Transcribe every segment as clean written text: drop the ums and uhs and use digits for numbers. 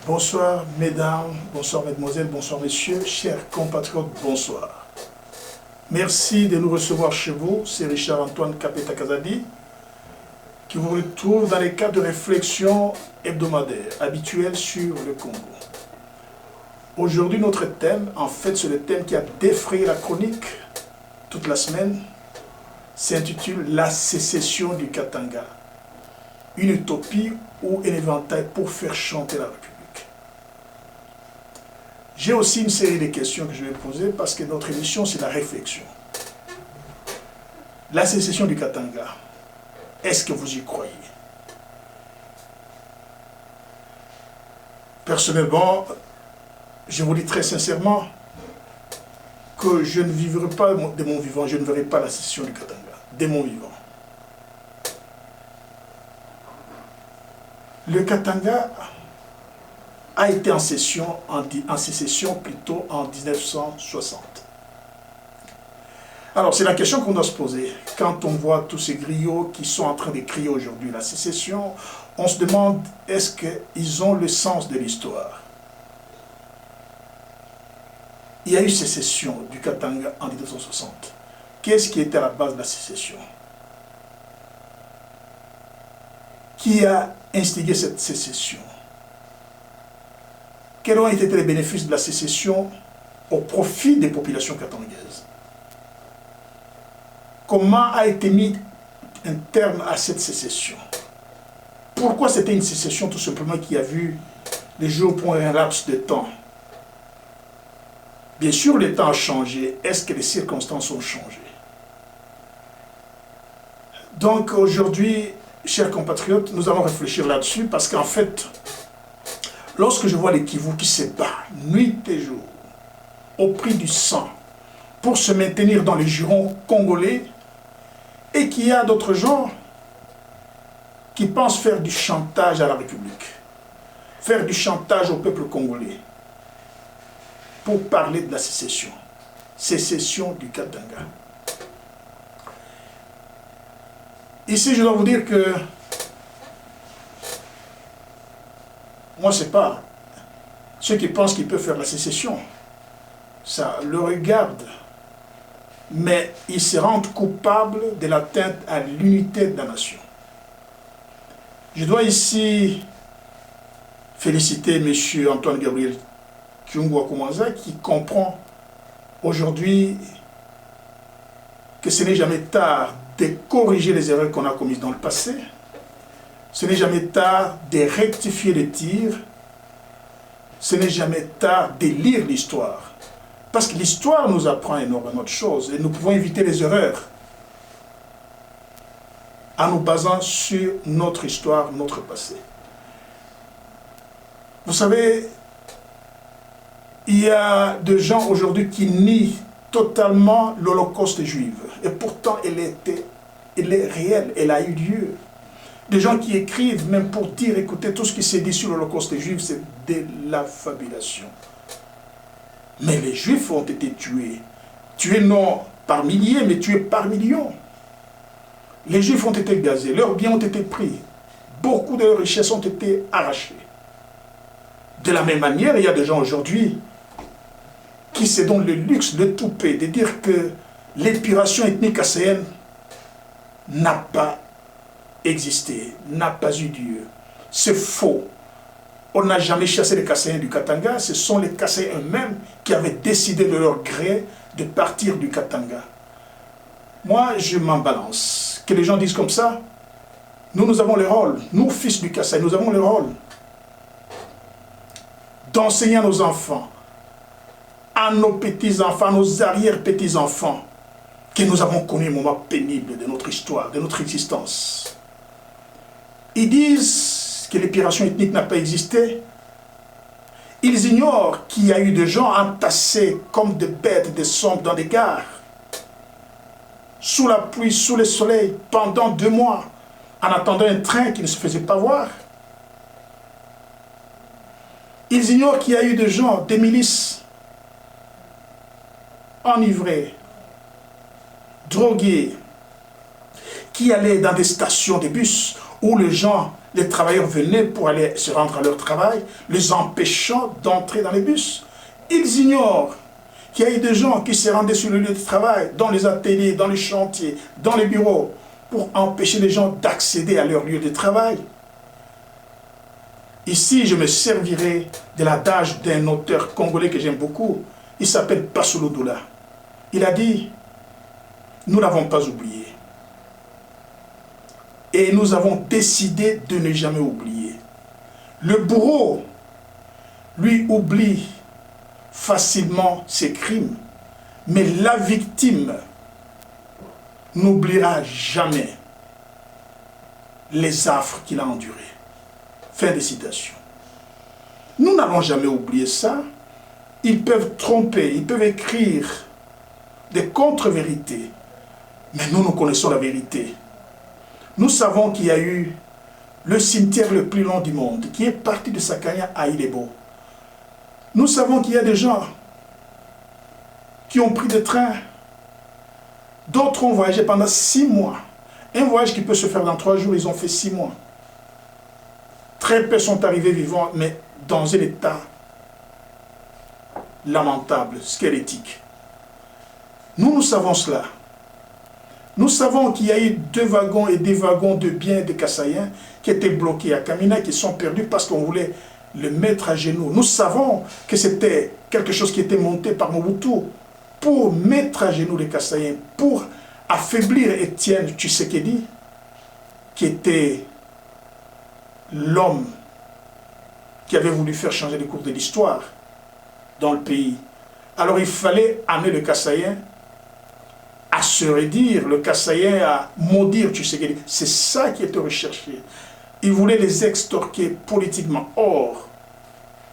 Bonsoir mesdames, bonsoir mesdemoiselles, bonsoir messieurs, chers compatriotes, bonsoir. Merci de nous recevoir chez vous, c'est Richard-Antoine Kapeta Kazadi qui vous retrouve dans les cadres de réflexion hebdomadaire habituels sur le Congo. Aujourd'hui notre thème, en fait c'est le thème qui a défrayé la chronique toute la semaine, s'intitule « La sécession du Katanga ». Une utopie ou un éventail pour faire chanter la République. J'ai aussi une série de questions que je vais poser parce que notre émission, c'est la réflexion. La sécession du Katanga, est-ce que vous y croyez? Personnellement, je vous dis très sincèrement que je ne vivrai pas de mon vivant, je ne verrai pas la sécession du Katanga, de mon vivant. Le Katanga a été en sécession plutôt en 1960. Alors c'est la question qu'on doit se poser. Quand on voit tous ces griots qui sont en train de crier aujourd'hui la sécession, on se demande est-ce qu'ils ont le sens de l'histoire? Il y a eu sécession du Katanga en 1960. Qu'est-ce qui était à la base de la sécession? Qui a instigé cette sécession? Quels ont été les bénéfices de la sécession au profit des populations katangaises? Comment a été mis un terme à cette sécession? Pourquoi c'était une sécession tout simplement qui a vu les jours pour un laps de temps? Bien sûr, le temps a changé. Est-ce que les circonstances ont changé? Donc aujourd'hui, chers compatriotes, nous allons réfléchir là-dessus parce qu'en fait, lorsque je vois les Kivu qui se battent nuit et jour au prix du sang pour se maintenir dans les jurons congolais et qu'il y a d'autres gens qui pensent faire du chantage à la République, faire du chantage au peuple congolais pour parler de la sécession du Katanga. Ici, je dois vous dire que moi, c'est pas ceux qui pensent qu'ils peuvent faire la sécession. Ça le regarde. Mais ils se rendent coupables de l'atteinte à l'unité de la nation. Je dois ici féliciter M. Antoine Gabriel Kyungwa-Koumanza qui comprend aujourd'hui que ce n'est jamais tard de corriger les erreurs qu'on a commises dans le passé. Ce n'est jamais tard de rectifier les tirs. Ce n'est jamais tard de lire l'histoire. Parce que l'histoire nous apprend énormément de choses et nous pouvons éviter les erreurs en nous basant sur notre histoire, notre passé. Vous savez, il y a des gens aujourd'hui qui nient totalement l'Holocauste juif. Et pourtant, elle est réelle, elle a eu lieu. Des gens qui écrivent même pour dire, écoutez, tout ce qui s'est dit sur l'Holocauste juif, c'est de la fabulation. Mais les Juifs ont été tués. Tués non par milliers, mais tués par millions. Les Juifs ont été gazés, leurs biens ont été pris. Beaucoup de leurs richesses ont été arrachées. De la même manière, il y a des gens aujourd'hui qui se donnent le luxe, le toupet, de dire que l'épuration ethnique asséenne n'a pas existé, n'a pas eu lieu. C'est faux. On n'a jamais chassé les Kassaïens du Katanga, ce sont les Kassaïens eux-mêmes qui avaient décidé de leur gré de partir du Katanga. Moi, je m'en balance. Que les gens disent comme ça, nous avons le rôle, nous, fils du Kassai, nous avons le rôle d'enseigner à nos enfants, à nos petits-enfants, à nos arrière-petits-enfants, que nous avons connu un moment pénible de notre histoire, de notre existence. Ils disent que l'épuration ethnique n'a pas existé. Ils ignorent qu'il y a eu des gens entassés comme des bêtes, des sombres dans des gares, sous la pluie, sous le soleil, pendant 2 mois, en attendant un train qui ne se faisait pas voir. Ils ignorent qu'il y a eu des gens, des milices, enivrés, drogués, qui allaient dans des stations de bus où les gens Les travailleurs venaient pour aller se rendre à leur travail, les empêchant d'entrer dans les bus. Ils ignorent qu'il y a eu des gens qui se rendaient sur le lieu de travail, dans les ateliers, dans les chantiers, dans les bureaux, pour empêcher les gens d'accéder à leur lieu de travail. Ici, je me servirai de l'adage d'un auteur congolais que j'aime beaucoup. Il s'appelle Passolo Doula. Il a dit, nous n'avons pas oublié. Et nous avons décidé de ne jamais oublier. Le bourreau, lui, oublie facilement ses crimes. Mais la victime n'oubliera jamais les affres qu'il a endurées. Fin de citation. Nous n'allons jamais oublier ça. Ils peuvent tromper, ils peuvent écrire des contre-vérités. Mais nous connaissons la vérité. Nous savons qu'il y a eu le cimetière le plus long du monde, qui est parti de Sakanya à Ilebo. Nous savons qu'il y a des gens qui ont pris des trains. D'autres ont voyagé pendant 6 mois. Un voyage qui peut se faire dans 3 jours, ils ont fait 6 mois. Très peu sont arrivés vivants, mais dans un état lamentable, squelettique. Nous savons cela. Nous savons qu'il y a eu 2 wagons et des wagons de biens de Kasaïens qui étaient bloqués à Kamina, qui sont perdus parce qu'on voulait le mettre à genoux. Nous savons que c'était quelque chose qui était monté par Mobutu pour mettre à genoux les Kasaïens, pour affaiblir Étienne Tshisekedi, qui était l'homme qui avait voulu faire changer les cours de l'histoire dans le pays. Alors il fallait amener le Kasaïen à se redire, le Kasaïen à maudire Tshisekedi. C'est ça qui était recherché. Il voulait les extorquer politiquement. Or,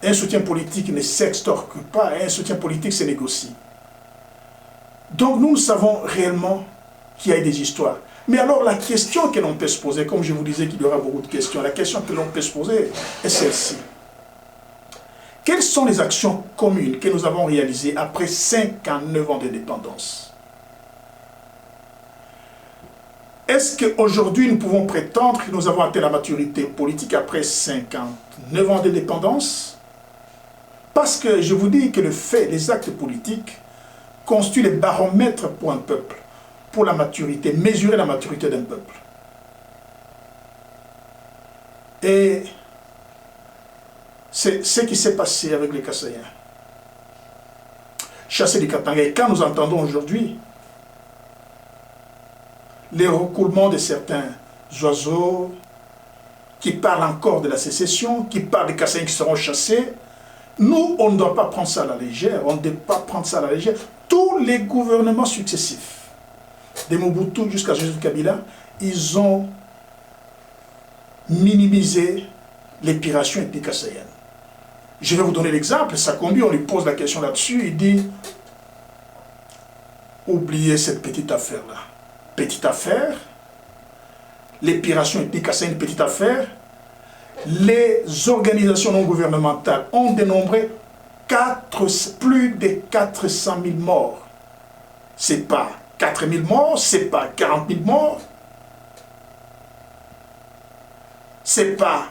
un soutien politique ne s'extorque pas, un soutien politique se négocie. Donc nous savons réellement qu'il y a des histoires. Mais alors la question que l'on peut se poser, comme je vous disais qu'il y aura beaucoup de questions, la question que l'on peut se poser est celle-ci. Quelles sont les actions communes que nous avons réalisées après 59 ans d'indépendance? Est-ce qu'aujourd'hui nous pouvons prétendre que nous avons atteint la maturité politique après 59 ans d'indépendance? Parce que je vous dis que le fait, les actes politiques constituent les baromètres pour un peuple, pour la maturité, mesurer la maturité d'un peuple. Et c'est ce qui s'est passé avec les Kasaïens. Chassés du Katanga. Et quand nous entendons aujourd'hui les recoulements de certains oiseaux qui parlent encore de la sécession, qui parlent des Kasaïens qui seront chassés, nous, on ne doit pas prendre ça à la légère. On ne doit pas prendre ça à la légère. Tous les gouvernements successifs, de Mobutu jusqu'à Joseph Kabila, ils ont minimisé l'épuration ethnique kassaïenne. Je vais vous donner l'exemple. Sakombi, on lui pose la question là-dessus, il dit « Oubliez cette petite affaire-là. Petite affaire, l'épuration ethnique kassaïenne, petite affaire. Les organisations non gouvernementales ont dénombré plus de 400 000 morts. Ce n'est pas 4 000 morts, ce n'est pas 40 000 morts. Ce n'est pas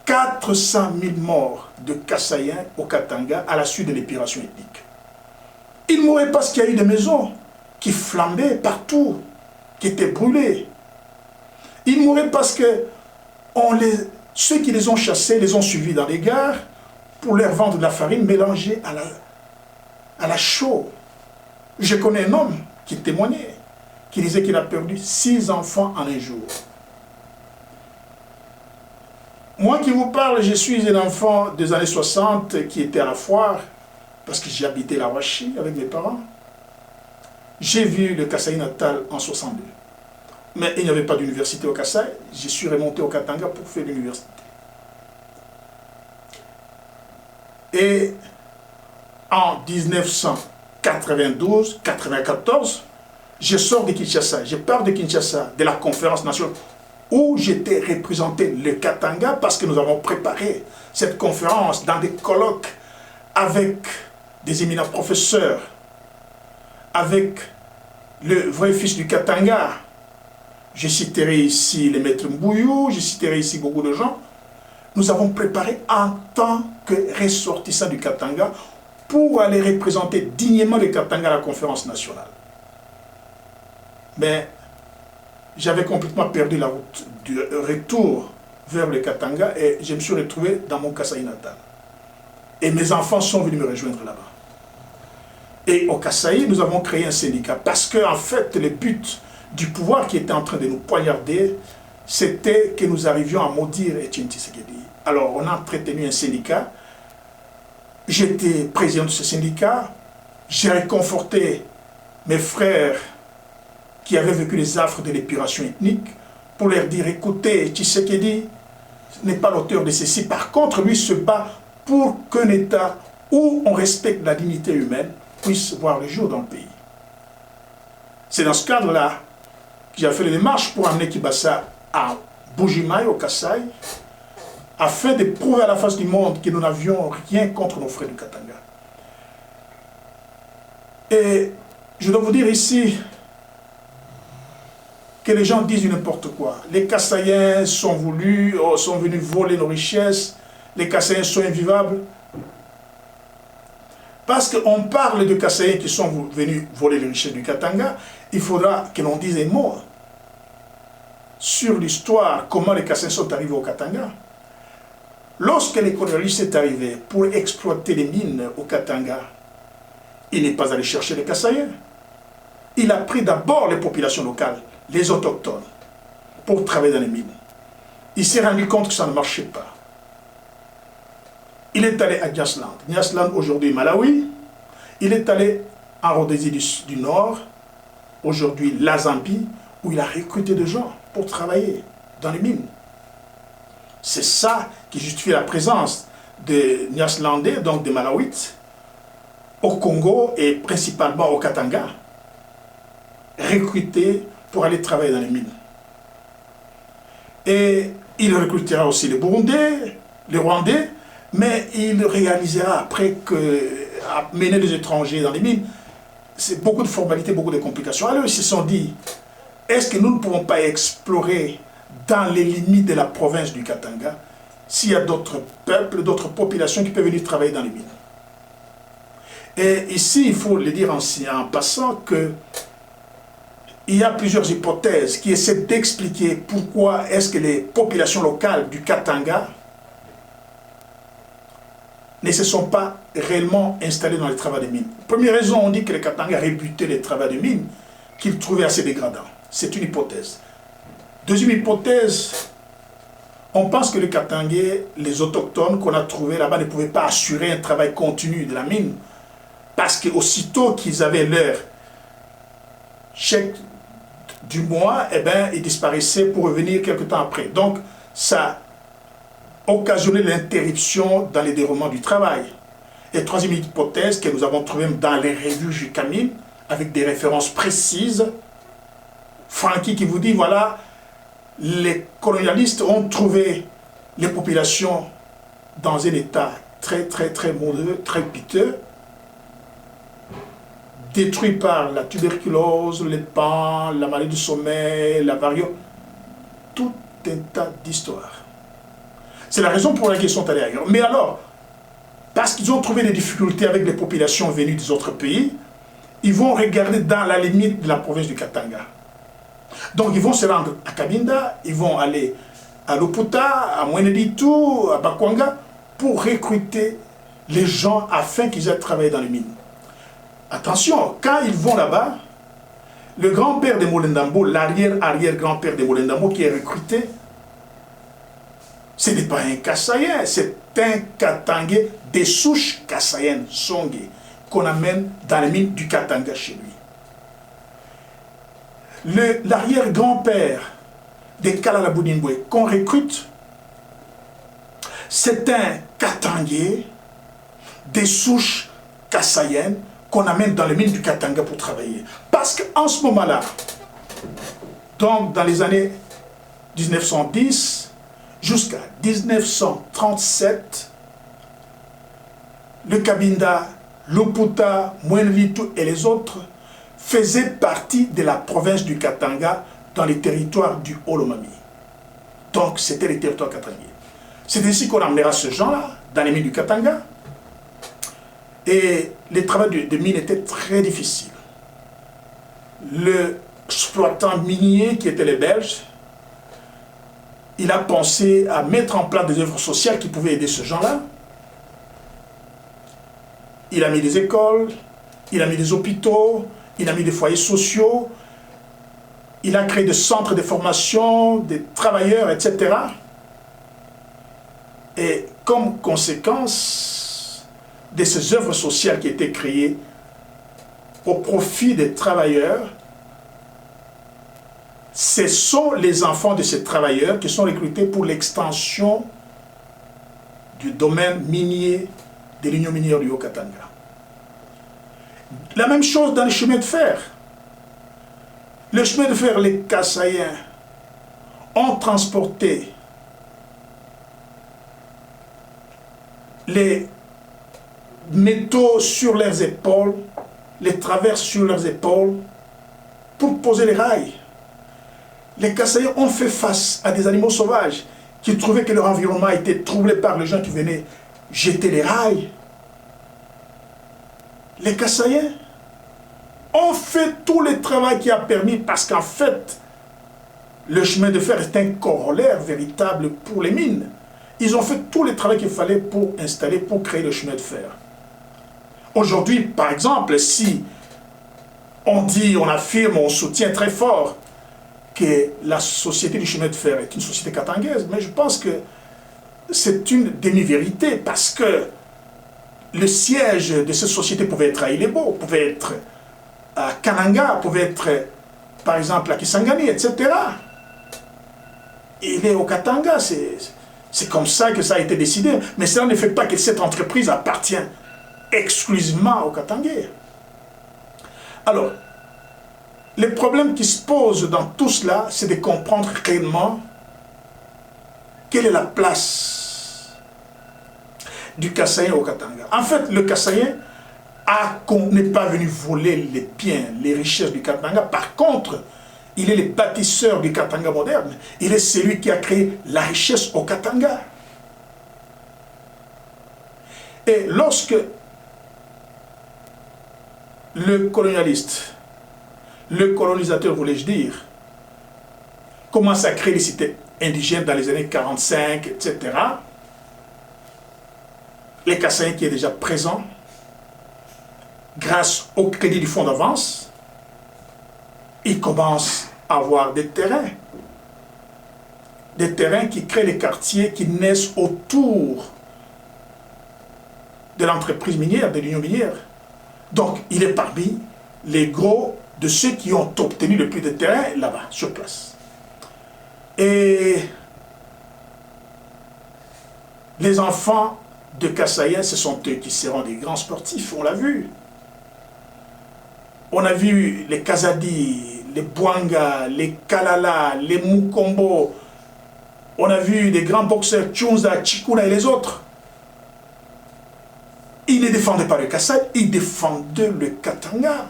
400 000 morts de Kassaïens au Katanga à la suite de l'épuration ethnique. Ils mouraient parce qu'il y a eu des maisons qui flambaient partout, qui étaient brûlées. Ils mouraient parce que ceux qui les ont chassés les ont suivis dans les gares pour leur vendre de la farine mélangée à la chaux. Je connais un homme qui témoignait, qui disait qu'il a perdu 6 enfants en un jour. Moi qui vous parle, je suis un enfant des années 60 qui était à la foire, parce que j'ai habité la Ouachi avec mes parents. J'ai vu le Kasaï natal en 62. Mais il n'y avait pas d'université au Kasaï. Je suis remonté au Katanga pour faire l'université. Et en 1992-94, je sors de Kinshasa. Je pars de Kinshasa, de la conférence nationale, où j'étais représenté le Katanga, parce que nous avons préparé cette conférence dans des colloques avec des éminents professeurs, avec le vrai fils du Katanga, je citerai ici les maîtres Mbouyou, je citerai ici beaucoup de gens, nous avons préparé en tant que ressortissants du Katanga pour aller représenter dignement le Katanga à la conférence nationale. Mais j'avais complètement perdu la route du retour vers le Katanga et je me suis retrouvé dans mon Kasaï natal. Et mes enfants sont venus me rejoindre là-bas. Et au Kasaï, nous avons créé un syndicat parce que, en fait, le but du pouvoir qui était en train de nous poignarder, c'était que nous arrivions à maudire Etienne Tshisekedi. Alors, on a entretenu un syndicat. J'étais président de ce syndicat. J'ai réconforté mes frères qui avaient vécu les affres de l'épuration ethnique pour leur dire, écoutez, Tshisekedi n'est pas l'auteur de ceci. Par contre, lui se bat pour qu'un État où on respecte la dignité humaine puisse voir le jour dans le pays. C'est dans ce cadre-là que j'ai fait les démarches pour amener Kibasa à Bujimaï, au Kasaï, afin de prouver à la face du monde que nous n'avions rien contre nos frères du Katanga. Et je dois vous dire ici que les gens disent n'importe quoi. Les Kasaïens sont venus voler nos richesses, les Kasaïens sont invivables. Parce qu'on parle de Kasaïens qui sont venus voler les richesses du Katanga, il faudra que l'on dise un mot sur l'histoire, comment les Kasaïens sont arrivés au Katanga. Lorsque les colonialistes sont arrivés pour exploiter les mines au Katanga, il n'est pas allé chercher les Kasaïens. Il a pris d'abord les populations locales, les autochtones, pour travailler dans les mines. Il s'est rendu compte que ça ne marchait pas. Il est allé à Nyasland. Nyasland, aujourd'hui Malawi. Il est allé en Rhodésie du Nord, aujourd'hui la Zambie, où il a recruté des gens pour travailler dans les mines. C'est ça qui justifie la présence des Nyaslandais, donc des Malawites, au Congo et principalement au Katanga, recrutés pour aller travailler dans les mines. Et il recrutera aussi les Burundais, les Rwandais, mais il réalisera après que mener les étrangers dans les mines, c'est beaucoup de formalités, beaucoup de complications. Alors ils se sont dit, est-ce que nous ne pouvons pas explorer dans les limites de la province du Katanga s'il y a d'autres peuples, d'autres populations qui peuvent venir travailler dans les mines? Et ici, il faut le dire en passant que il y a plusieurs hypothèses qui essaient d'expliquer pourquoi est-ce que les populations locales du Katanga ne se sont pas réellement installées dans les travaux de mines. Première raison, on dit que les Katanga rébutaient les travaux de mines qu'ils trouvaient assez dégradants. C'est une hypothèse. Deuxième hypothèse, on pense que les Katangais, les autochtones qu'on a trouvés là-bas ne pouvaient pas assurer un travail continu de la mine parce qu'aussitôt qu'ils avaient leur chèque du mois, eh ben, ils disparaissaient pour revenir quelque temps après. Donc, ça occasionné l'interruption dans les déroulements du travail. Et troisième hypothèse que nous avons trouvée dans les revues Jukamine, avec des références précises, Francky qui vous dit, voilà, les colonialistes ont trouvé les populations dans un état très mauvais, très piteux, détruits par la tuberculose, les pans, la maladie du sommeil, la variole, tout un tas d'histoires. C'est la raison pour laquelle ils sont allés ailleurs. Mais alors, parce qu'ils ont trouvé des difficultés avec les populations venues des autres pays, ils vont regarder dans la limite de la province du Katanga. Donc ils vont se rendre à Kabinda, ils vont aller à Loputa, à Mweneditu, à Bakwanga, pour recruter les gens afin qu'ils aient travaillé dans les mines. Attention, quand ils vont là-bas, le grand-père de Molendambo, l'arrière-arrière-grand-père de Molendambo qui est recruté, ce n'est pas un Kassaïen, c'est un Katangais des souches kassaïennes, Songé, qu'on amène dans les mines du Katanga chez lui. L'arrière-grand-père de Kalala Boudinboué qu'on recrute, c'est un Katangais des souches kassaïennes qu'on amène dans les mines du Katanga pour travailler. Parce qu'en ce moment-là, donc dans les années 1910, jusqu'à 1937, le Kabinda, Loputa, Mweneditu et les autres faisaient partie de la province du Katanga dans les territoires du Haut-Lomami. Donc, c'était les territoires katangais. C'est ainsi qu'on emmènera ce gens-là dans les mines du Katanga. Et les travaux de mine étaient très difficiles. L'exploitant minier, qui était les Belges, il a pensé à mettre en place des œuvres sociales qui pouvaient aider ce gens-là. Il a mis des écoles, il a mis des hôpitaux, il a mis des foyers sociaux, il a créé des centres de formation, des travailleurs, etc. Et comme conséquence de ces œuvres sociales qui étaient créées au profit des travailleurs, ce sont les enfants de ces travailleurs qui sont recrutés pour l'extension du domaine minier de l'Union minière du Haut-Katanga. La même chose dans les chemins de fer. Les chemins de fer, les Kasaïens ont transporté les métaux sur leurs épaules, les traverses sur leurs épaules, pour poser les rails. Les Kasaïens ont fait face à des animaux sauvages qui trouvaient que leur environnement était troublé par les gens qui venaient jeter les rails. Les Kasaïens ont fait tout le travail qui a permis, parce qu'en fait, le chemin de fer est un corollaire véritable pour les mines. Ils ont fait tout le travail qu'il fallait pour installer, pour créer le chemin de fer. Aujourd'hui, par exemple, si on dit, on affirme, on soutient très fort que la société du chemin de fer est une société katangaise, mais je pense que c'est une demi-vérité, parce que le siège de cette société pouvait être à Ilebo, pouvait être à Kananga, pouvait être, par exemple, à Kisangani, etc. Il est au Katanga, c'est comme ça que ça a été décidé. Mais cela ne fait pas que cette entreprise appartient exclusivement aux Katangais. Alors, les problèmes qui se posent dans tout cela, c'est de comprendre réellement quelle est la place du Kasaïen au Katanga. En fait, le Kasaïen n'est pas venu voler les biens, les richesses du Katanga. Par contre, il est le bâtisseur du Katanga moderne. Il est celui qui a créé la richesse au Katanga. Et lorsque le colonialiste, le colonisateur, voulais-je dire, commence à créer les cités indigènes dans les années 45, etc., les Kasaïens qui est déjà présent, grâce au crédit du fonds d'avance, ils commencent à avoir des terrains qui créent les quartiers qui naissent autour de l'entreprise minière, de l'union minière. Donc, il est parmi les gros de ceux qui ont obtenu le plus de terrain là-bas, sur place. Et les enfants de Kasaïen, ce sont eux qui seront des grands sportifs, on l'a vu. On a vu les Kazadi, les Bwanga, les Kalala, les Mukombo. On a vu des grands boxeurs, Tchunza, Chikuna et les autres. Ils ne défendaient pas le Kasaï, ils défendaient le Katanga.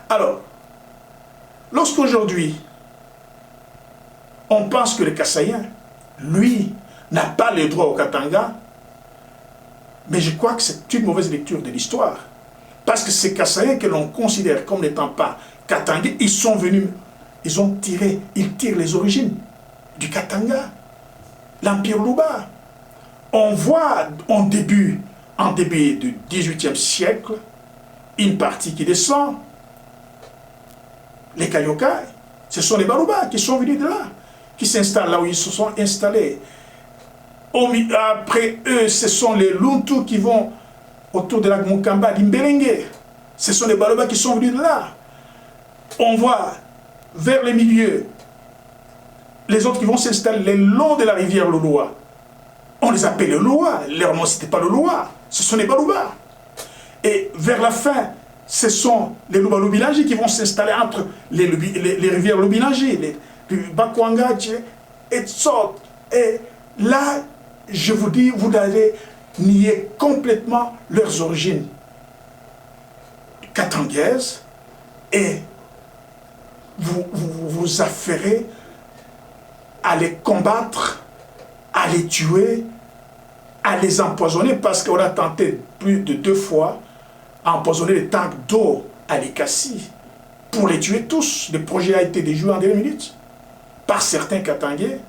Alors, lorsqu'aujourd'hui, on pense que le Kasaïen, lui, n'a pas le droit au Katanga, mais je crois que c'est une mauvaise lecture de l'histoire. Parce que ces Kasaïens que l'on considère comme n'étant pas Katangais, ils sont venus, ils tirent les origines du Katanga, l'Empire Luba. On voit en début du XVIIIe siècle, une partie qui descend, les Kayokai, ce sont les Baluba qui sont venus de là, qui s'installent là où ils se sont installés. Après eux, ce sont les Luntu qui vont autour de la Mukamba d'Imbelengue. Ce sont les Baluba qui sont venus de là. On voit vers les milieux les autres qui vont s'installer le long de la rivière Loloa. On les appelle les Loa. Leur nom, ce n'était pas le Loa. Ce sont les Baluba. Et vers la fin, ce sont les Luba-Lubinagi qui vont s'installer entre les rivières Lubinagi, les Bakwanga, et Tsot. Et là, je vous dis, vous allez nier complètement leurs origines katangaises et vous affairez à les combattre, à les tuer, à les empoisonner, parce qu'on a tenté plus de 2 fois à empoisonner les tanks d'eau à Likasi pour les tuer tous. Le projet a été déjoué en 2 minutes par certains Katangais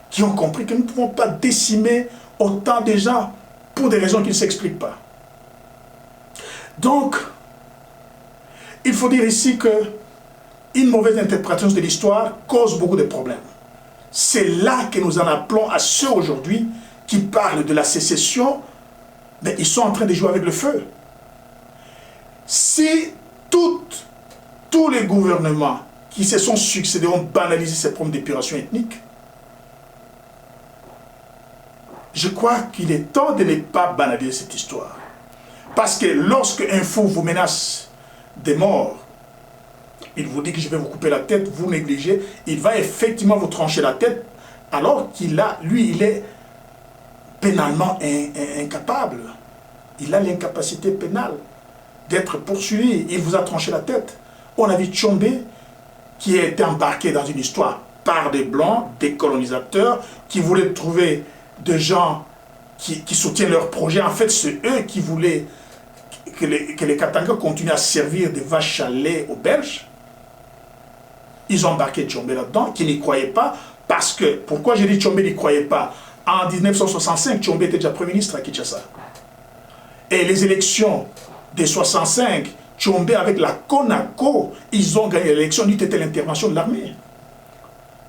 qui ont compris que nous ne pouvons pas décimer autant de gens pour des raisons qui ne s'expliquent pas. Donc, il faut dire ici que une mauvaise interprétation de l'histoire cause beaucoup de problèmes. C'est là que nous en appelons à ceux aujourd'hui qui parlent de la sécession, mais ils sont en train de jouer avec le feu. Si tous les gouvernements qui se sont succédés ont banalisé ces problèmes d'épuration ethnique, je crois qu'il est temps de ne pas banaliser cette histoire. Parce que lorsque un fou vous menace de mort, il vous dit que je vais vous couper la tête, vous négligez, il va effectivement vous trancher la tête, alors qu'il a, lui, il est pénalement incapable. Il a l'incapacité pénale d'être poursuivi. Il vous a tranché la tête. On a vu Tchombe qui a été embarqué dans une histoire par des Blancs, des colonisateurs, qui voulaient trouver des gens qui soutiennent leur projet. En fait, c'est eux qui voulaient que les Katanga continuent à servir de vaches à lait aux Belges. Ils ont embarqué Tchombe là-dedans, qui n'y croyaient pas, parce que, pourquoi j'ai dit Tchombe n'y croyait pas? En 1965, Tchombe était déjà Premier ministre à Kinshasa. Et les élections de 65, Tchombe avec la CONACO, ils ont gagné l'élection, n'eût été l'intervention de l'armée.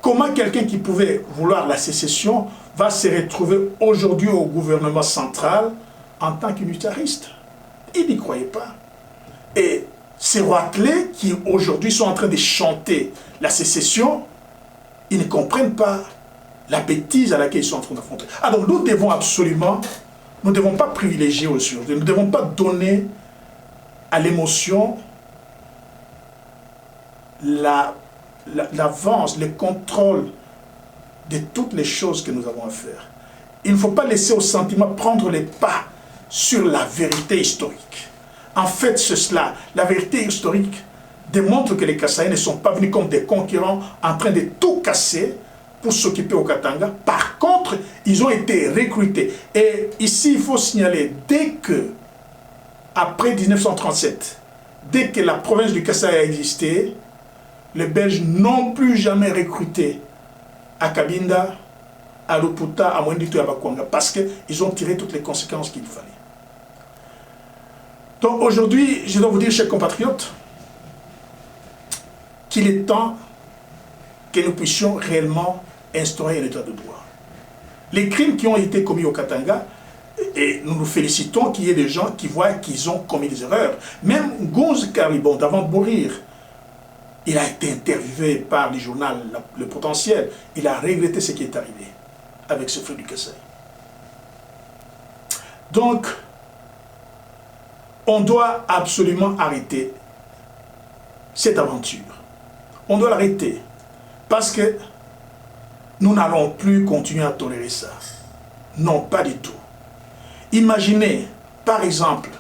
Comment quelqu'un qui pouvait vouloir la sécession va se retrouver aujourd'hui au gouvernement central en tant qu'unitariste? Il n'y croyait pas. Et ces roitelets qui aujourd'hui sont en train de chanter la sécession, ils ne comprennent pas la bêtise à laquelle ils sont en train d'affronter. Alors nous devons absolument, nous ne devons pas privilégier aujourd'hui, nous ne devons pas donner à l'émotion l'avance, le contrôle de toutes les choses que nous avons à faire. Il ne faut pas laisser au sentiment prendre les pas sur la vérité historique. En fait, c'est cela. La vérité historique démontre que les Kasaïens ne sont pas venus comme des concurrents en train de tout casser pour s'occuper au Katanga. Par contre, ils ont été recrutés. Et ici, il faut signaler, dès que, après 1937, dès que la province du Kasaï a existé, les Belges n'ont plus jamais recruté à Kabinda, à Luputa, à Mwenditu et à Bakwanga, parce qu'ils ont tiré toutes les conséquences qu'il fallait. Donc aujourd'hui, je dois vous dire, chers compatriotes, qu'il est temps que nous puissions réellement instaurer un état de droit. Les crimes qui ont été commis au Katanga, et nous nous félicitons qu'il y ait des gens qui voient qu'ils ont commis des erreurs. Même Gonz Karibon, avant de mourir, il a été interviewé par le journal Le Potentiel. Il a regretté ce qui est arrivé avec ce feu du Kasaï. Donc, on doit absolument arrêter cette aventure. On doit l'arrêter parce que nous n'allons plus continuer à tolérer ça. Non, pas du tout. Imaginez, par exemple,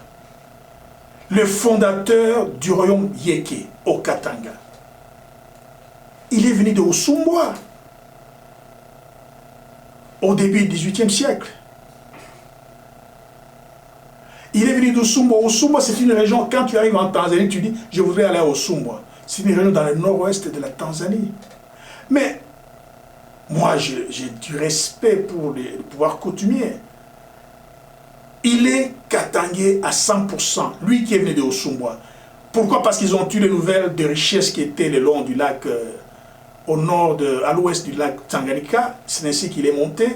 le fondateur du royaume Yeke au Katanga. Il est venu de Osumbwa au début du XVIIIe siècle. Il est venu d'Osumbwa. Osumbwa, c'est une région, quand tu arrives en Tanzanie, tu dis, je voudrais aller à Osumbwa. C'est une région dans le nord-ouest de la Tanzanie. Mais, moi, j'ai du respect pour le pouvoir coutumier. Il est Katangais à 100%, lui qui est venu de Osumbwa. Pourquoi? Parce qu'ils ont eu les nouvelles de richesses qui étaient le long du lac, au nord, à l'ouest du lac Tanganyika. C'est ainsi qu'il est monté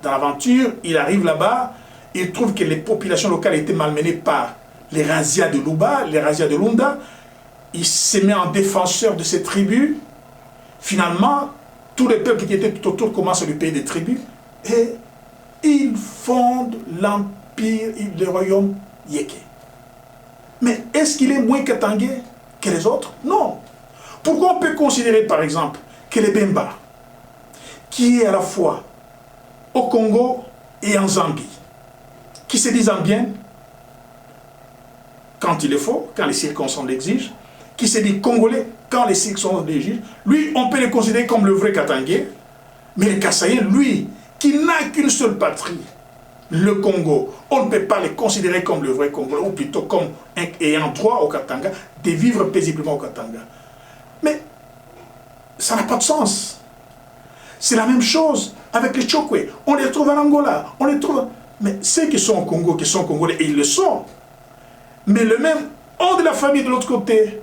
dans l'aventure. Il arrive là-bas. Il trouve que les populations locales étaient malmenées par les razzias de Luba, les razzias de Lunda. Il se met en défenseur de ces tribus. Finalement, tous les peuples qui étaient tout autour commencent à lui payer des tribus. Et il fonde l'empire, le royaume Yeke. Mais est-ce qu'il est moins katangais que les autres? Non. Pourquoi on peut considérer, par exemple, que les Bemba, qui est à la fois au Congo et en Zambie, qui se disent zambiens quand il est faut, quand les circonstances l'exigent, qui se dit congolais quand les Sikhs sont des juifs, lui, on peut le considérer comme le vrai Katangais, mais les Kassaïens, lui, qui n'a qu'une seule patrie, le Congo, on ne peut pas les considérer comme le vrai Congolais, ou plutôt comme ayant droit au Katanga, de vivre paisiblement au Katanga. Mais ça n'a pas de sens. C'est la même chose avec les Chokwe. On les trouve en Angola, on les trouve... Mais ceux qui sont au Congo, qui sont congolais, et ils le sont, mais le même ont de la famille de l'autre côté.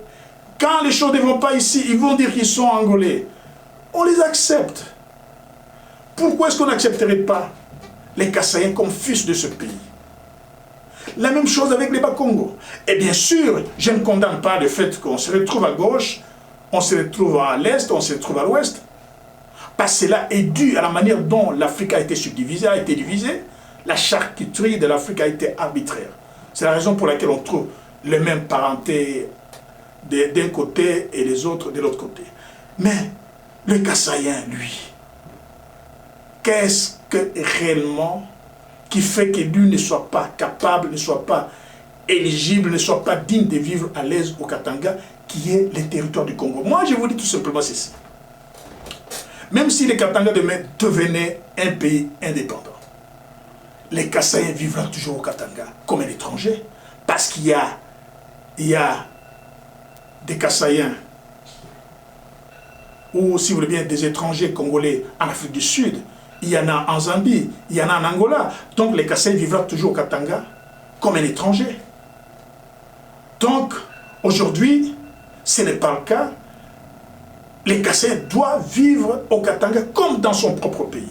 Quand les choses ne vont pas ici, ils vont dire qu'ils sont angolais. On les accepte. Pourquoi est-ce qu'on n'accepterait pas les Kassaïens comme fils de ce pays? La même chose avec les Bas-Congo. Et bien sûr, je ne condamne pas le fait qu'on se retrouve à gauche, on se retrouve à l'est, on se retrouve à l'ouest. Parce que cela est dû à la manière dont l'Afrique a été subdivisée, a été divisée. La charcuterie de l'Afrique a été arbitraire. C'est la raison pour laquelle on trouve les mêmes parentés d'un côté et les autres de l'autre côté. Mais le Kassaïen, lui, qu'est-ce que réellement qui fait que lui ne soit pas capable, ne soit pas éligible, ne soit pas digne de vivre à l'aise au Katanga, qui est le territoire du Congo? Moi, je vous dis tout simplement ceci. Même si le Katanga demain devenait un pays indépendant, les Kassaïens vivront toujours au Katanga comme un étranger, parce qu'il y a des Kassaïens, ou si vous voulez bien des étrangers congolais en Afrique du Sud, il y en a en Zambie, il y en a en Angola. Donc les Kassaïens vivront toujours au Katanga comme un étranger. Donc aujourd'hui, ce n'est pas le cas. Les Kassaïens doivent vivre au Katanga comme dans son propre pays.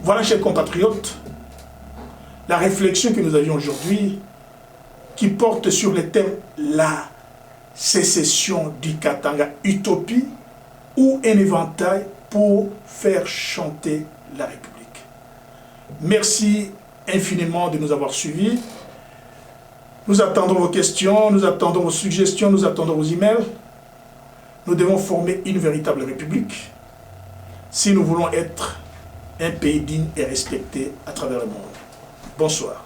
Voilà, chers compatriotes, la réflexion que nous avions aujourd'hui, qui porte sur le thème la sécession du Katanga, utopie ou un éventail pour faire chanter la République. Merci infiniment de nous avoir suivis. Nous attendons vos questions, nous attendons vos suggestions, nous attendons vos emails. Nous devons former une véritable République si nous voulons être un pays digne et respecté à travers le monde. Bonsoir.